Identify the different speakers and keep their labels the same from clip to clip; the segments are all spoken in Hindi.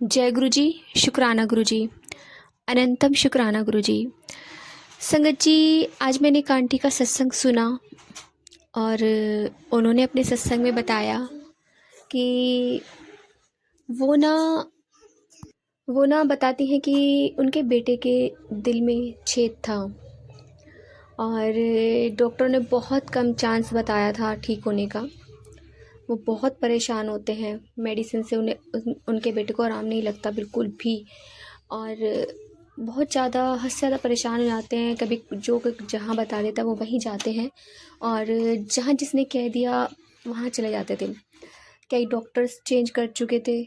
Speaker 1: जय गुरु जी। शुक्राना गुरु जी। अनंतम शुक्राना गुरु जी। संगत जी, आज मैंने एक आंटी का सत्संग सुना और उन्होंने अपने सत्संग में बताया कि वो ना बताती हैं कि उनके बेटे के दिल में छेद था और डॉक्टर ने बहुत कम चांस बताया था ठीक होने का। वो बहुत परेशान होते हैं मेडिसिन से, उनके बेटे को आराम नहीं लगता बिल्कुल भी और बहुत ज़्यादा हद से ज़्यादा परेशान हो जाते हैं। कभी जो जहाँ बता देता वो वहीं जाते हैं और जहाँ जिसने कह दिया वहाँ चले जाते थे। कई डॉक्टर्स चेंज कर चुके थे,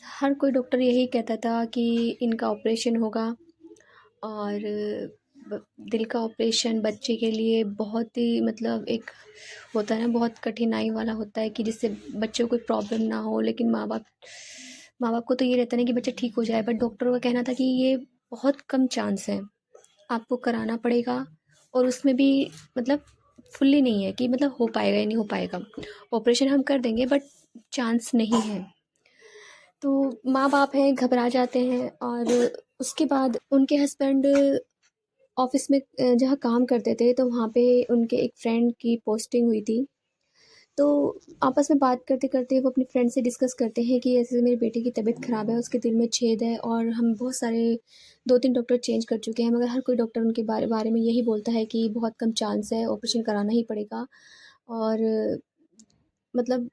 Speaker 1: हर कोई डॉक्टर यही कहता था कि इनका ऑपरेशन होगा और दिल का ऑपरेशन बच्चे के लिए बहुत ही मतलब एक होता है ना, बहुत कठिनाई वाला होता है कि जिससे बच्चों को कोई प्रॉब्लम ना हो। लेकिन माँ बाप को तो ये रहता है ना कि बच्चा ठीक हो जाए, बट डॉक्टरों का कहना था कि ये बहुत कम चांस है, आपको कराना पड़ेगा। और उसमें भी मतलब फुल्ली नहीं है कि मतलब हो पाएगा या नहीं हो पाएगा। ऑपरेशन हम कर देंगे बट चांस नहीं है। तो माँ बाप हैं, घबरा जाते हैं। और उसके बाद उनके हस्बैंड ऑफिस में जहाँ काम करते थे तो वहाँ पे उनके एक फ्रेंड की पोस्टिंग हुई थी। तो आपस में बात करते करते वो अपने फ्रेंड से डिस्कस करते हैं कि ऐसे मेरे बेटे की तबीयत ख़राब है, उसके दिल में छेद है और हम बहुत सारे 2-3 डॉक्टर चेंज कर चुके हैं, मगर हर कोई डॉक्टर उनके बारे में यही बोलता है कि बहुत कम चांस है, ऑपरेशन कराना ही पड़ेगा। और मतलब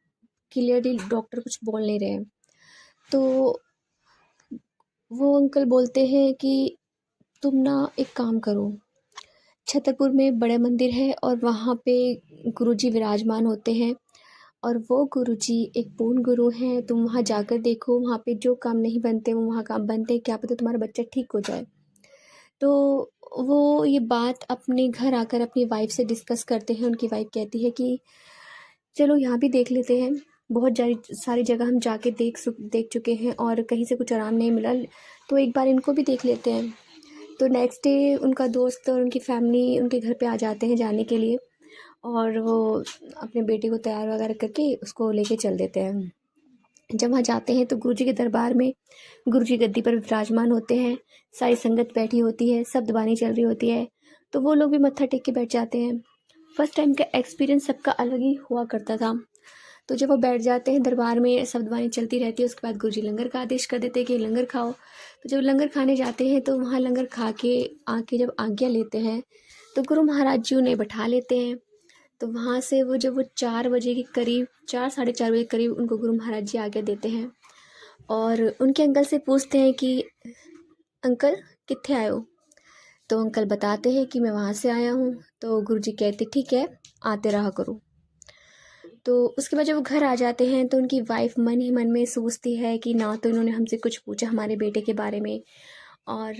Speaker 1: क्लियरली डॉक्टर कुछ बोल नहीं रहे हैं। तो वो अंकल बोलते हैं कि तुम ना एक काम करो, छतरपुर में बड़े मंदिर है और वहाँ पे गुरुजी विराजमान होते हैं और वो गुरुजी एक पूर्ण गुरु हैं। तुम वहाँ जाकर देखो, वहाँ पे जो काम नहीं बनते वो वहाँ काम बनते हैं, क्या पता तुम्हारा बच्चा ठीक हो जाए। तो वो ये बात अपने घर आकर अपनी वाइफ से डिस्कस करते हैं। उनकी वाइफ कहती है कि चलो यहाँ भी देख लेते हैं, बहुत सारी जगह हम जाके देख चुके हैं और कहीं से कुछ आराम नहीं मिला, तो एक बार इनको भी देख लेते हैं। तो नेक्स्ट डे उनका दोस्त और उनकी फैमिली उनके घर पे आ जाते हैं जाने के लिए और वो अपने बेटे को तैयार वगैरह करके उसको लेके चल देते हैं। जब वहाँ जाते हैं तो गुरुजी के दरबार में गुरुजी गद्दी पर विराजमान होते हैं, सारी संगत बैठी होती है, शब्दवाणी चल रही होती है, तो वो लोग भी मत्था टेक के बैठ जाते हैं। फर्स्ट टाइम का एक्सपीरियंस सबका अलग ही हुआ करता था। तो जब वो बैठ जाते हैं दरबार में, शब्दवाणी चलती रहती है, उसके बाद गुरुजी लंगर का आदेश कर देते हैं कि लंगर खाओ। तो जब लंगर खाने जाते हैं तो वहाँ लंगर खा के आके जब आज्ञा लेते हैं तो गुरु महाराज जी उन्हें बैठा लेते हैं। तो वहाँ से वो जब वो 4 बजे के करीब, 4 साढ़े 4 बजे के करीब उनको गुरु महाराज जी आज्ञा देते हैं और उनके अंकल से पूछते हैं कि अंकल कित्थे आए हो। तो अंकल बताते हैं कि मैं वहाँ से आया हूँ। तो गुरुजी कहते ठीक है, आते रहा करो। तो उसके बाद जब वो घर आ जाते हैं तो उनकी वाइफ मन ही मन में सोचती है कि ना तो इन्होंने हमसे कुछ पूछा हमारे बेटे के बारे में और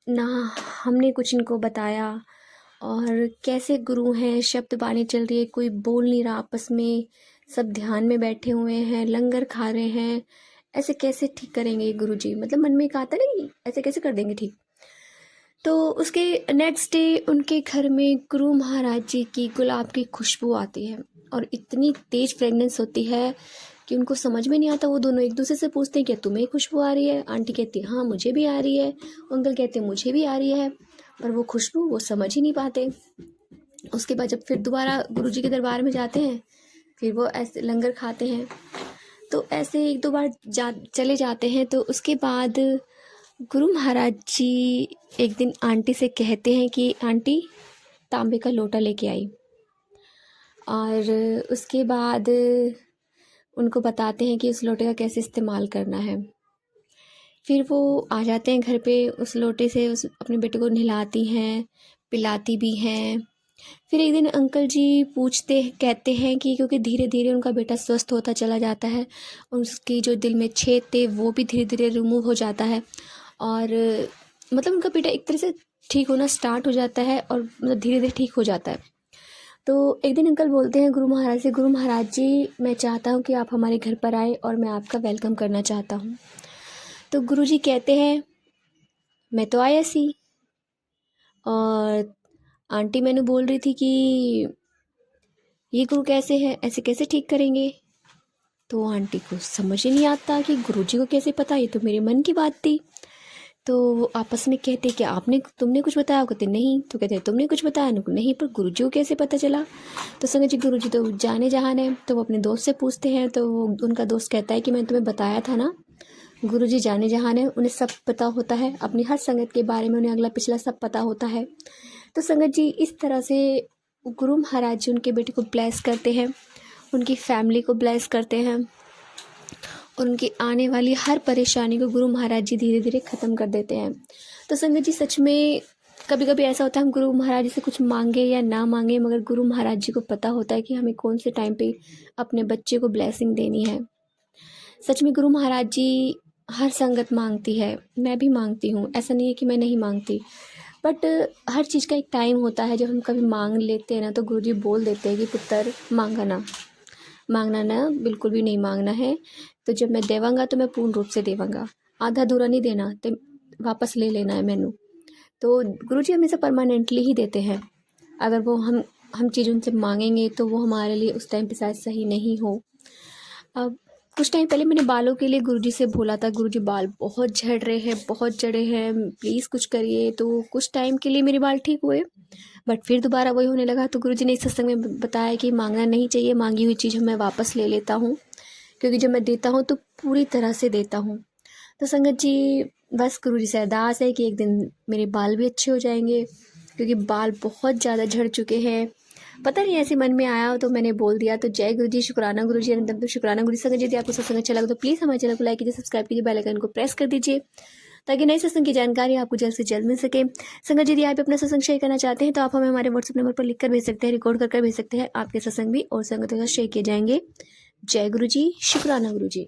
Speaker 1: ना हमने कुछ इनको बताया, और कैसे गुरु हैं, शब्द बाणी चल रही है, कोई बोल नहीं रहा आपस में, सब ध्यान में बैठे हुए हैं, लंगर खा रहे हैं, ऐसे कैसे ठीक करेंगे गुरुजी। मतलब मन में एक आता नहीं, ऐसे कैसे कर देंगे ठीक। तो उसके नेक्स्ट डे उनके घर में गुरु महाराज जी की गुलाब की खुशबू आती है और इतनी तेज फ्रेगनेंस होती है कि उनको समझ में नहीं आता। वो दोनों एक दूसरे से पूछते हैं क्या तुम्हें खुशबू आ रही है। आंटी कहती है हाँ मुझे भी आ रही है, अंकल कहते हैं मुझे भी आ रही है, पर वो खुशबू वो समझ ही नहीं पाते। उसके बाद जब फिर दोबारा गुरुजी के दरबार में जाते हैं, फिर वो ऐसे लंगर खाते हैं, तो ऐसे एक दो बार चले जाते हैं। तो उसके बाद गुरु महाराज जी एक दिन आंटी से कहते हैं कि आंटी तांबे का लोटा लेके आई, और उसके बाद उनको बताते हैं कि उस लोटे का कैसे इस्तेमाल करना है। फिर वो आ जाते हैं घर पे, उस लोटे से उस अपने बेटे को नहलाती हैं, पिलाती भी हैं। फिर एक दिन अंकल जी कहते हैं कि क्योंकि धीरे धीरे उनका बेटा स्वस्थ होता चला जाता है, उसकी जो दिल में छेद थे वो भी धीरे धीरे रिमूव हो जाता है और मतलब उनका बेटा एक तरह से ठीक होना स्टार्ट हो जाता है और मतलब धीरे धीरे ठीक हो जाता है। तो एक दिन अंकल बोलते हैं गुरु महाराज से, गुरु महाराज जी मैं चाहता हूँ कि आप हमारे घर पर आए और मैं आपका वेलकम करना चाहता हूँ। तो गुरु जी कहते हैं मैं तो आया सी, और आंटी मैंने बोल रही थी कि ये गुरु कैसे हैं, ऐसे कैसे ठीक करेंगे। तो आंटी को समझ ही नहीं आता कि गुरुजी को कैसे पता, ये तो मेरे मन की बात थी। तो वो आपस में कहते कि तुमने कुछ बताया? कहते नहीं। तो कहते तुमने कुछ बताया? नहीं, पर गुरुजी को कैसे पता चला? तो संगत जी गुरुजी तो जाने जहान है। तो वो अपने दोस्त से पूछते हैं, तो उनका दोस्त कहता है कि मैंने तुम्हें बताया था ना, गुरुजी जाने जहान है, उन्हें सब पता होता है, अपनी हर संगत के बारे में उन्हें अगला पिछला सब पता होता है। तो संगत जी इस तरह से गुरु महाराज जी उनके बेटे को ब्लेस करते हैं, उनकी फैमिली को ब्लेस करते हैं, और उनकी आने वाली हर परेशानी को गुरु महाराज जी धीरे धीरे ख़त्म कर देते हैं। तो संगत जी सच में कभी कभी ऐसा होता है हम गुरु महाराज जी से कुछ मांगे या ना मांगे, मगर गुरु महाराज जी को पता होता है कि हमें कौन से टाइम पे अपने बच्चे को ब्लेसिंग देनी है। सच में गुरु महाराज जी हर संगत मांगती है, मैं भी मांगती हूँ, ऐसा नहीं है कि मैं नहीं मांगती, बट हर चीज़ का एक टाइम होता है। जब हम कभी मांग लेते हैं ना, तो गुरुजी बोल देते हैं कि पुत्र मांगना ना, बिल्कुल भी नहीं मांगना है। तो जब मैं देवांगा तो मैं पूर्ण रूप से देवांगा, आधा अधूरा नहीं देना, तो वापस ले लेना है मैनू। तो गुरुजी हमेशा परमानेंटली ही देते हैं। अगर वो हम चीज़ उनसे मांगेंगे तो वो हमारे लिए उस टाइम पे शायद सही नहीं हो। अब कुछ टाइम पहले मैंने बालों के लिए गुरुजी से बोला था, गुरुजी बाल बहुत झड़ रहे हैं, बहुत जड़े हैं, प्लीज़ कुछ करिए। तो कुछ टाइम के लिए मेरे बाल ठीक हुए, बट फिर दोबारा वही होने लगा। तो गुरुजी ने इस सत्संग में बताया कि मांगना नहीं चाहिए, मांगी हुई चीज़ मैं वापस ले लेता हूँ, क्योंकि जब मैं देता हूँ तो पूरी तरह से देता हूँ। तो संगत जी बस गुरुजी से अरदास है कि एक दिन मेरे बाल भी अच्छे हो जाएंगे, क्योंकि बाल बहुत ज़्यादा झड़ चुके हैं। पता नहीं ऐसे मन में आया तो मैंने बोल दिया। तो जय गुरुजी, शुक्राना गुरुजी, अनंतम तो शुक्राना गुरुजी। संगत जी यदि आपको सत्संग अच्छा लगा तो प्लीज़ हमारे चैनल को लाइक कीजिए, सब्सक्राइब कीजिए, बेल आइकन को प्रेस कर दीजिए, ताकि नए सत्संग की जानकारी आपको जल्द से जल्द मिल सके। संगत जी यदि आप अपना सत्संग शेयर करना चाहते हैं तो आप हमें हमारे व्हाट्सएप नंबर पर लिखकर भेज सकते हैं, रिकॉर्ड कर भेज सकते हैं। आपके सत्संग भी और संगत के साथ शेयर किए जाएंगे। जय गुरुजी, शुक्राना गुरुजी।